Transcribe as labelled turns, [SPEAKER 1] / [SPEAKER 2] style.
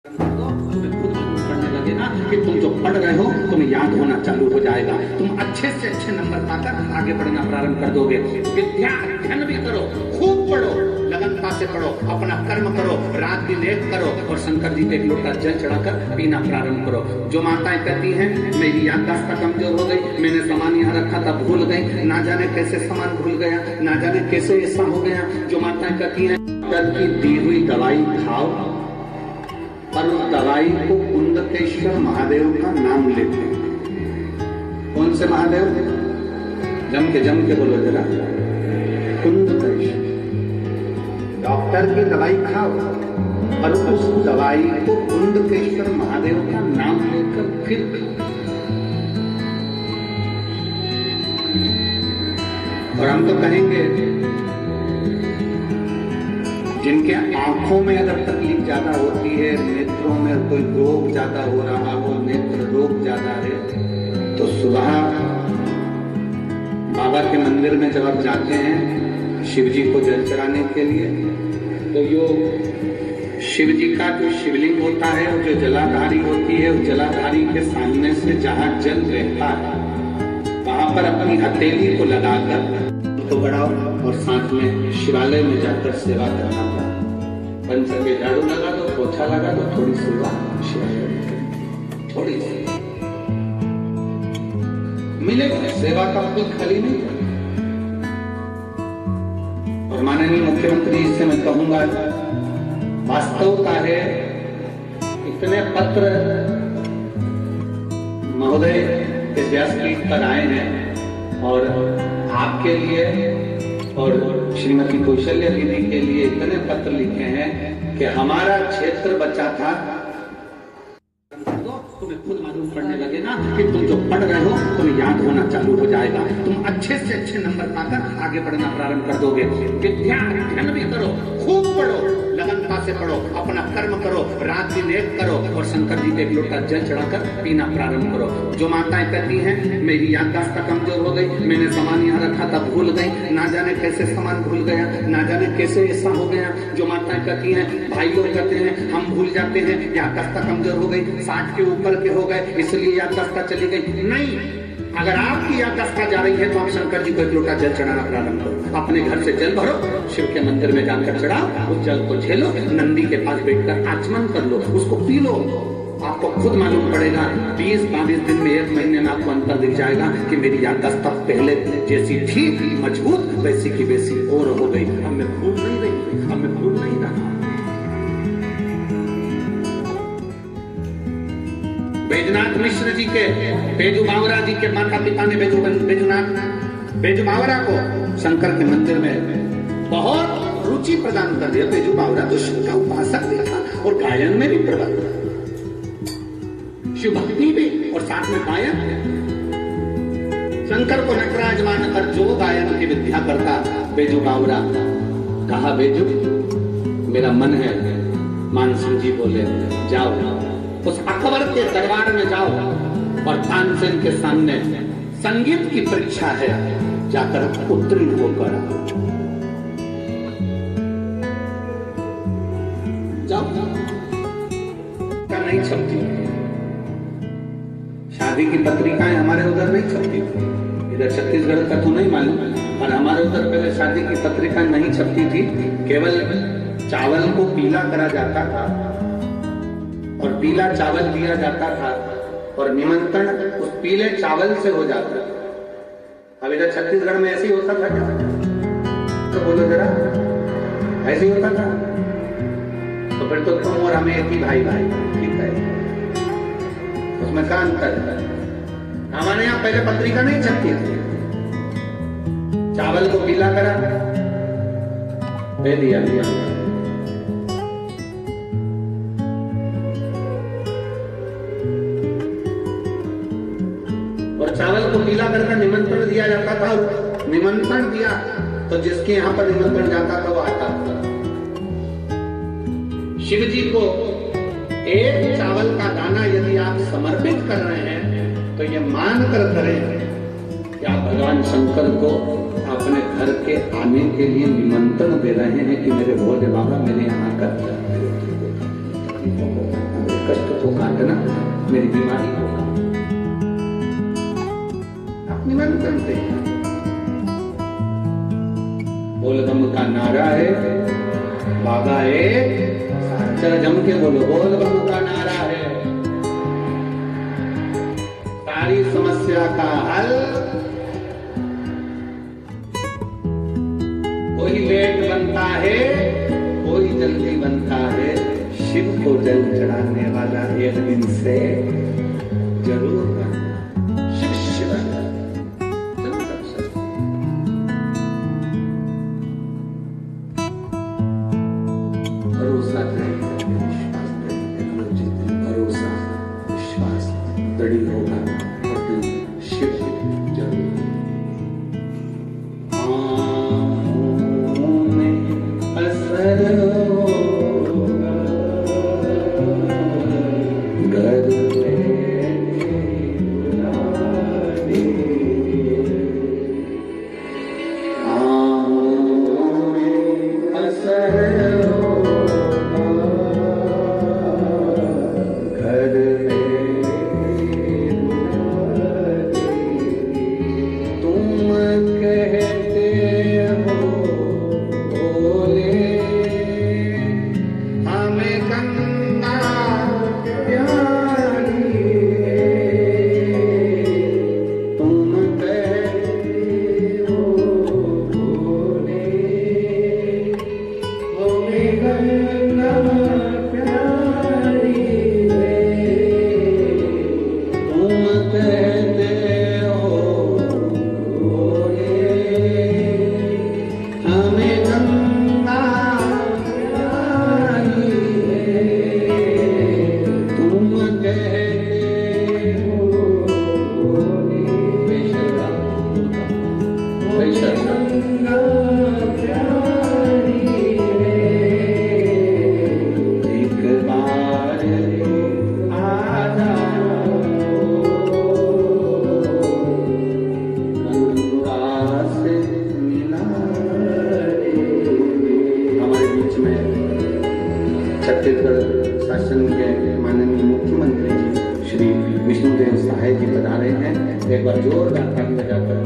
[SPEAKER 1] तुम्हें खुद मालूम पड़ने लगे ना कि तुम जो पढ़ रहे हो तुम्हें याद होना चालू हो जाएगा। तुम अच्छे से अच्छे नंबर पाकर आगे बढ़ना प्रारंभ कर दोगे। विद्या अध्ययन भी करो, खूब पढ़ो, लगनता से पढ़ो, अपना कर्म करो, रात दिन एक करो और शंकर जी पे एक लोटा जल चढ़ाकर पीना प्रारंभ करो। जो माताएं कहती हैं मेरी याददाश्त कमजोर हो गई, मैंने सामान यहाँ रखा था भूल गई, ना जाने कैसे सामान भूल गया, ना जाने कैसे ऐसा हो गया। जो माताएं कहती हैं डॉक्टर की दी हुई दवाई खाओ और उस दवाई को कुंडकेश्वर महादेव का नाम लेते हैं। कौन से महादेव? जम के बोलो जरा। कुंडकेश्वर। डॉक्टर की दवाई खाओ और उस दवाई को कुंडकेश्वर महादेव का नाम लेकर फिर और हम तो कहेंगे जिनके आंखों में अगर तकलीफ ज्यादा होती है, नेत्रों में कोई रोग ज्यादा हो रहा हो, नेत्र रोग ज्यादा है, तो सुबह बाबा के मंदिर में जब आप जाते हैं शिव जी को जल चढ़ाने के लिए, तो यो शिव जी का जो शिवलिंग होता है और जो जलाधारी होती है, उस जलाधारी के सामने से जहां जल रहता है वहां पर अपनी हथेली को लगाकर तो बढ़ाओ और साथ में शिवालय में जाकर सेवा करना था। बन सके झाड़ू लगा दो, पोछा लगा दो, थोड़ी सेवा शिवालय थोड़ी सी मिलेगा। सेवा का कोई खाली नहीं है। और माननीय मुख्यमंत्री से मैं कहूंगा वास्तवता है इतने पत्र महोदय इस व्यासपीठ पर आए हैं और आपके लिए और श्रीमती कौशल्या दीदी के लिए इतने पत्र लिखे हैं कि हमारा क्षेत्र बचा था। तुम्हें खुद मालूम पड़ने लगे ना कि तुम जो पढ़ रहे हो तुम्हें याद होना चालू हो जाएगा। तुम अच्छे से अच्छे नंबर पाकर आगे बढ़ना प्रारंभ कर दोगे। विद्या अध्ययन भी करो, खूब पढ़ो, लगनता से पढ़ो, अपना कर्म करो, रात दिन एक करो और शंकर जी पे एक लोटा जल चढ़ाकर पीना प्रारंभ करो। जो माताएं कहती हैं मेरी याददाश्त कमजोर हो गई, मैंने सामान यहाँ रखा था भूल गई, ना जाने कैसे सामान भूल गया, ना जाने कैसे ऐसा हो गया। जो माताएं कहती हैं भाई लोग कहते हैं हम भूल जाते हैं, याददाश्त कमजोर हो गई, 60 के ऊपर के हो गए इसलिए याददाश्त चली गई। नहीं, अगर आपकी याददाश्त जा रही है तो आप शंकर जी को एक लोटा जल चढ़ाना प्रारंभ करो। अपने घर से जल भरो, शिव के मंदिर में जाकर चढ़ाओ, उस जल को झेलो, नंदी के पास बैठकर आचमन कर लो, उसको पी लो। आपको खुद मालूम पड़ेगा 20-22 दिन में, 1 महीने में आपको अंतर दिख जाएगा कि मेरी याददाश्त पहले जैसी थी मजबूत वैसी की वैसी और हो गई। अब मैं भूल नहीं रही, अब मैं भूल नहीं रहा। बैजनाथ मिश्र जी के, बेजू बावरा जी के माता पिता ने बेजू बावरा को शंकर के मंदिर में बहुत रुचि प्रदान कर दिया। बेजू बावरा तो शिव का उपासक भी था और गायन में भी प्रबल था, शिव भक्ति भी और साथ में गायन। शंकर को नटराज मानकर जो गायन की विद्या करता बेजू बावरा, कहा बेजू मेरा मन है। मानसिंह जी बोले जाओ उस अकबर के दरबार में जाओ और तानसेन के सामने संगीत की परीक्षा है, जाकर उत्तीर्ण होकर जाओ। नहीं छपती शादी की पत्रिकाएं हमारे उधर नहीं छपती, इधर छत्तीसगढ़ का तो नहीं मालूम, पर हमारे उधर पहले शादी की पत्रिका नहीं छपती थी। केवल चावल को पीला करा जाता था और पीला चावल दिया जाता था और निमंत्रण उस पीले चावल से हो जाता था। अब इधर छत्तीसगढ़ में ऐसे ही होता था क्या? तो बोलो जरा, ऐसे ही होता था? तो फिर तो तुम और हमें एक ही भाई ठीक है, उसमें क्या अंतर है? हमारे यहाँ पहले पत्रिका नहीं छपती थी, चावल को पीला करा दे दिया और चावल को पीला करके निमंत्रण दिया जाता था। निमंत्रण दिया तो जिसके यहाँ पर निमंत्रण जाता था वो आता था। शिव जी को एक चावल का दाना यदि आप समर्पित कर रहे हैं तो ये मान कर करें कि आप भगवान शंकर को अपने घर के आने के लिए निमंत्रण दे रहे हैं कि मेरे भोले बाबा मेरे यहाँ का कष्ट को काटना मेरी बीमारी को अपनी मन करते हैं। बोलबम का नारा है बाबा एक, चल जम के बोलो, बोलबम का नारा है सारी समस्या का हल। कोई लेट बनता है कोई जल्दी बनता है, शिव को जल चढ़ाने वाला एक दिन से जरूर बनता। शिष्य भरोसा भरोसा विश्वास दृढ़ होगा और दिन शिव जरूर। असर होगा घर छत्तीसगढ़ शासन के माननीय मुख्यमंत्री जी श्री विष्णुदेव साय जी बता रहे हैं। एक बार जोरदार ताली बजाकर